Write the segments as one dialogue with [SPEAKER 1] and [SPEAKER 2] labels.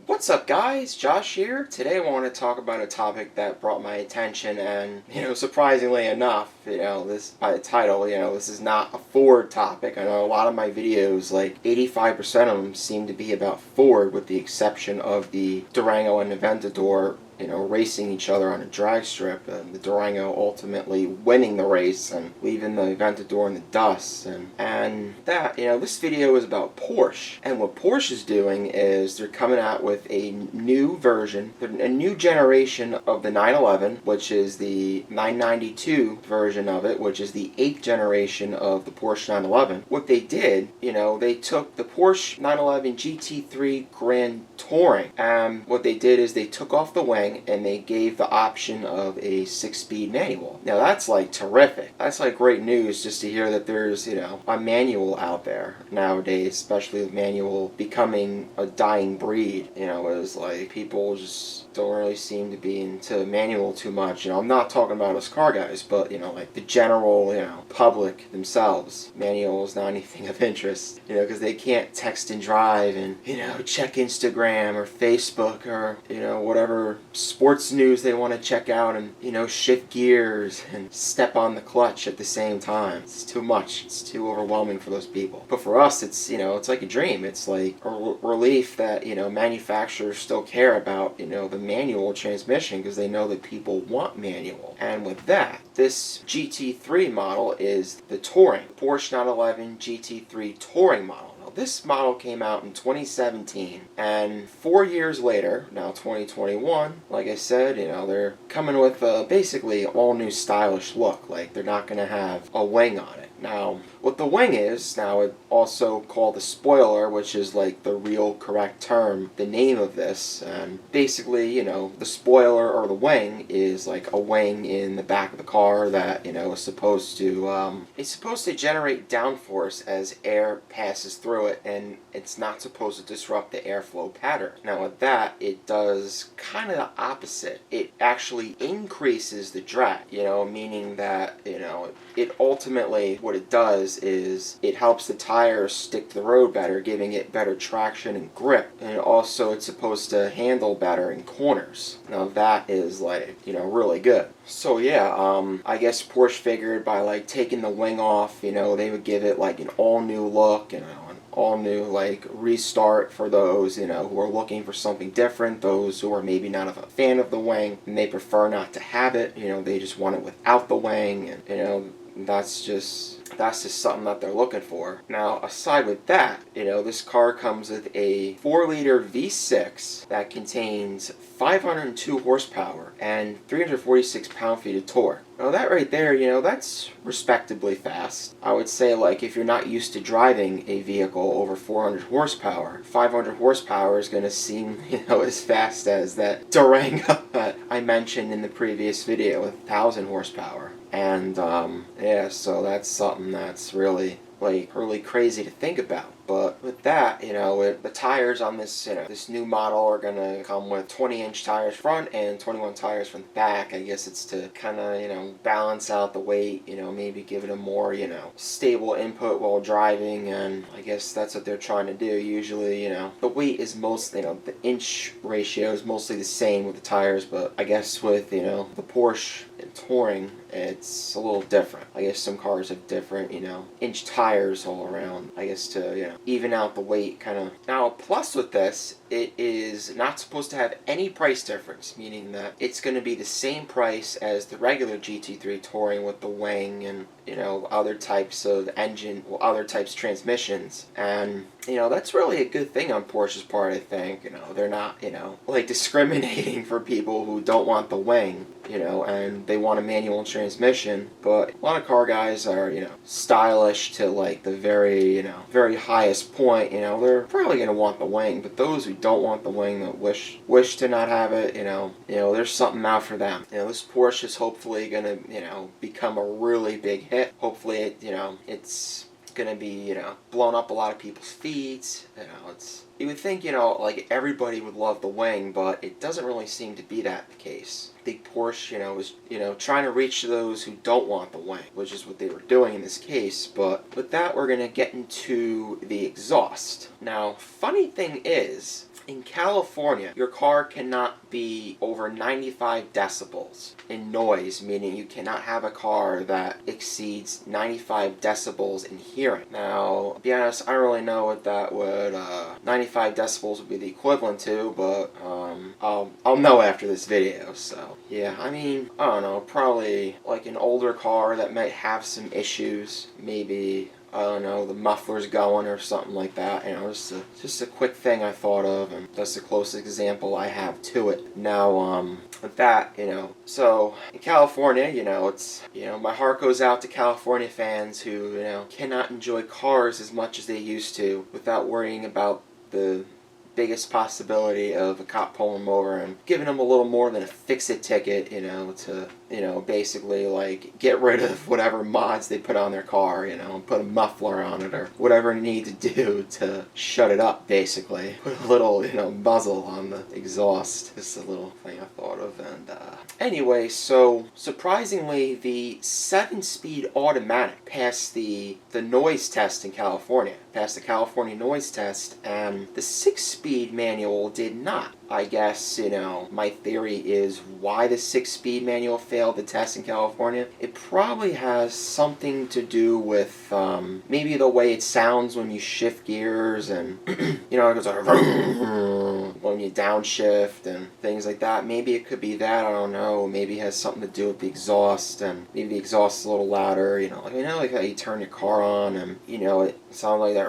[SPEAKER 1] What's up, guys? Josh here. Today I want to talk about a topic that brought my attention, and surprisingly enough, this by the title, this is not a Ford topic. I know a lot of my videos, like 85% of them, seem to be about Ford, with the exception of the Durango and Aventador racing each other on a drag strip, and the Durango ultimately winning the race and leaving the Aventador in the dust. And that, this video is about Porsche. And what Porsche is doing is they're coming out with a new version, a new generation of the 911, which is the 992 version of it, which is the 8th generation of the Porsche 911. What they did, they took the Porsche 911 GT3 Grand Touring, and what they did is they took off the wing and they gave the option of a 6-speed manual. Now that's like terrific. That's like great news just to hear that there's, a manual out there nowadays, especially with manual becoming a dying breed. It was like people just don't really seem to be into manual too much. I'm not talking about us car guys, but like the general, public themselves. Manual is not anything of interest, because they can't text and drive and, check Instagram or Facebook or, whatever sports news they want to check out and, shift gears and step on the clutch at the same time. It's too much. It's too overwhelming for those people. But for us, it's, it's like a dream. It's like a relief that, manufacturers still care about, the manual transmission, because they know that people want manual. And with that, this GT3 model is the Touring, Porsche 911 GT3 Touring model. This model came out in 2017, and 4 years later, now 2021, like I said, they're coming with a basically all new stylish look. Like, they're not going to have a wing on it. Now, what the wing is, now it's also called the spoiler, which is like the real correct term, the name of this, and basically, the spoiler or the wing is like a wing in the back of the car that, is supposed to generate downforce as air passes through it, and it's not supposed to disrupt the airflow pattern. Now with that, it does kind of the opposite. It actually increases the drag, meaning that, it ultimately, what it does is it helps the tires stick to the road better, giving it better traction and grip, and also it's supposed to handle better in corners. Now that is like, really good. So yeah, I guess Porsche figured by like taking the wing off, they would give it like an all new look, an all new like restart for those, who are looking for something different, those who are maybe not a fan of the wing and they prefer not to have it, they just want it without the wing, and that's just something that they're looking for. Now, aside with that, this car comes with a 4-liter V6 that contains 502 horsepower and 346 pound-feet of torque. Now that right there, that's respectably fast. I would say, like, if you're not used to driving a vehicle over 400 horsepower, 500 horsepower is going to seem, as fast as that Durango that I mentioned in the previous video with 1,000 horsepower. And, yeah, so that's something that's really crazy to think about. But with that, the tires on this, this new model are going to come with 20-inch tires front and 21 tires from the back. I guess it's to kind of, balance out the weight, maybe give it a more, stable input while driving, and I guess that's what they're trying to do. Usually, the weight is mostly, the inch ratio is mostly the same with the tires, but I guess with, the Porsche and Touring, it's a little different. I guess some cars have different, inch tires all around, I guess, to, even out the weight, kind of. Now, plus with this, it is not supposed to have any price difference, meaning that it's going to be the same price as the regular GT3 Touring with the wing and, other types of engine, other types of transmissions. And, that's really a good thing on Porsche's part, I think. They're not, like discriminating for people who don't want the wing, and they want a manual transmission. But a lot of car guys are, stylish to like the very, very highest point. They're probably going to want the wing, but those who don't want the wing, that wish to not have it, there's something out for them. This Porsche is hopefully going to, become a really big hit. Hopefully it, it's going to be, blowing up a lot of people's feet. You would think, like everybody would love the wing, but it doesn't really seem to be that the case. I think Porsche, is, trying to reach those who don't want the wing, which is what they were doing in this case. But with that, we're going to get into the exhaust. Now, funny thing is, In California, your car cannot be over 95 decibels in noise, meaning you cannot have a car that exceeds 95 decibels in hearing. Now, to be honest, I don't really know what that would, 95 decibels would be the equivalent to, but I'll know after this video. So yeah, I mean, I don't know, probably like an older car that might have some issues, maybe, I don't know, the muffler's going or something like that. You know, just a quick thing I thought of, and that's the closest example I have to it. Now, with that, you know, so in California, you know, it's, you know, my heart goes out to California fans who, you know, cannot enjoy cars as much as they used to without worrying about the biggest possibility of a cop pulling them over and giving them a little more than a fix-it ticket, you know, to, you know, basically, like, get rid of whatever mods they put on their car, you know, and put a muffler on it or whatever you need to do to shut it up, basically. Put a little, you know, muzzle on the exhaust. Just a little thing I thought of. And, anyway, so, surprisingly, the 7-speed automatic passed the noise test in California. Passed the California noise test, and the 6-speed manual did not. I guess, you know, my theory is why the 6-speed manual failed the test in California. It probably has something to do with maybe the way it sounds when you shift gears, and you know, it goes like when you downshift and things like that. Maybe it could be that, I don't know. Maybe it has something to do with the exhaust, and maybe the exhaust is a little louder, you know, like, you know, like how you turn your car on and, you know, it sounds like that,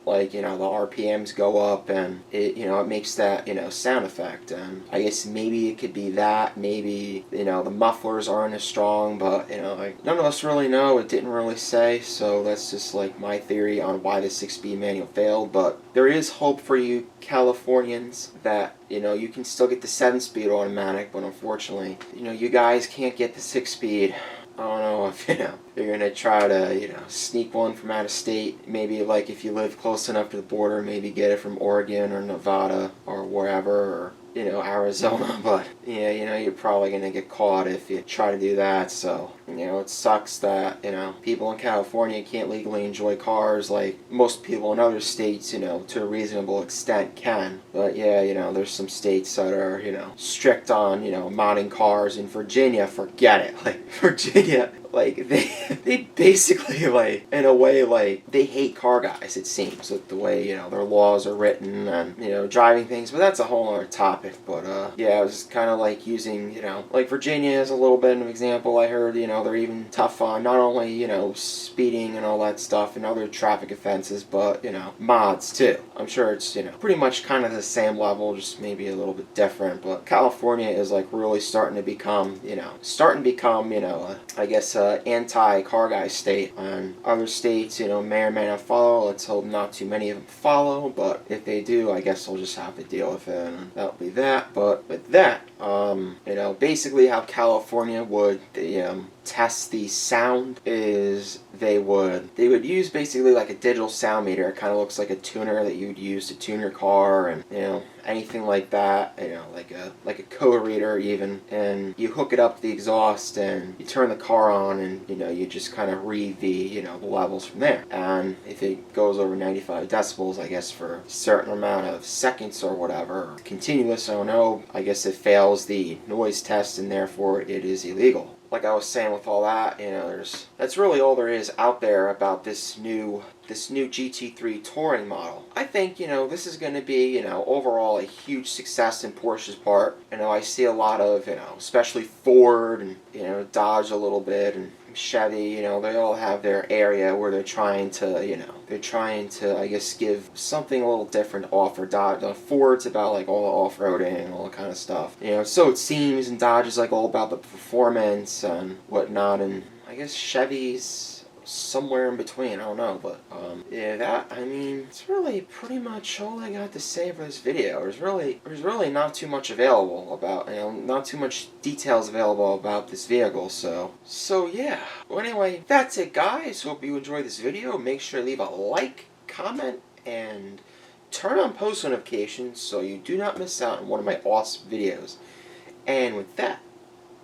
[SPEAKER 1] like, you know, the RPMs go up, and it, you know, it makes that, you know, sound effect. And I guess maybe it could be that. Maybe, you know, the mufflers aren't as strong, but, you know, like, none of us really know. It didn't really say, so that's just like my theory on why the 6-speed manual failed. But there is hope for you Californians that, you know, you can still get the 7-speed automatic, but unfortunately, you know, you guys can't get the 6-speed. I don't know if, you know, you're going to try to, you know, sneak one from out of state. Maybe, like, if you live close enough to the border, maybe get it from Oregon or Nevada or wherever, or, you know, Arizona. But, yeah, you know, you're probably going to get caught if you try to do that. So, you know, it sucks that, you know, people in California can't legally enjoy cars like most people in other states, you know, to a reasonable extent can. But, yeah, you know, there's some states that are, you know, strict on, you know, modding cars. In Virginia, forget it. Like, Virginia, like, they basically, like, in a way, like, they hate car guys, it seems, with the way, you know, their laws are written and, you know, driving things. But that's a whole other topic. But, yeah, I was kind of, like, using, you know, like, Virginia is a little bit of an example. I heard, you know, they're even tough on not only, you know, speeding and all that stuff and other traffic offenses, but, you know, mods, too. I'm sure it's, you know, pretty much kind of the same level, just maybe a little bit different. But California is, like, really starting to become, you know, I guess, anti-car guy state. And other states, you know, may or may not follow. Let's hope not too many of them follow, but if they do, I guess we'll just have to deal with it, and that'll be that. But with that, you know, basically how California would test the sound is they would use basically like a digital sound meter. It kind of looks like a tuner that you would use to tune your car, and, you know, anything like that, you know, like a code reader even, and you hook it up to the exhaust and you turn the car on, and, you know, you just kind of read the, you know, the levels from there. And if it goes over 95 decibels, I guess for a certain amount of seconds or whatever, or continuous, I don't know, I guess it fails the noise test and therefore it is illegal. Like I was saying with all that, you know, that's really all there is out there about this new GT3 Touring model. I think, you know, this is going to be, you know, overall a huge success in Porsche's part. You know, I see a lot of, you know, especially Ford and, you know, Dodge a little bit, and Chevy, you know, they all have their area where they're trying to, you know, I guess, give something a little different to offer. Ford's about, like, all the off-roading and all that kind of stuff. You know, so it seems, and Dodge is, like, all about the performance and whatnot, and I guess Chevy's somewhere in between, I don't know, but, yeah, I mean, it's really pretty much all I got to say for this video. There's really not too much available about, you know, not too much details available about this vehicle, so yeah. Well, anyway, that's it, guys. Hope you enjoyed this video. Make sure to leave a like, comment, and turn on post notifications so you do not miss out on one of my awesome videos. And with that,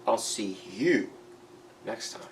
[SPEAKER 1] I'll see you next time.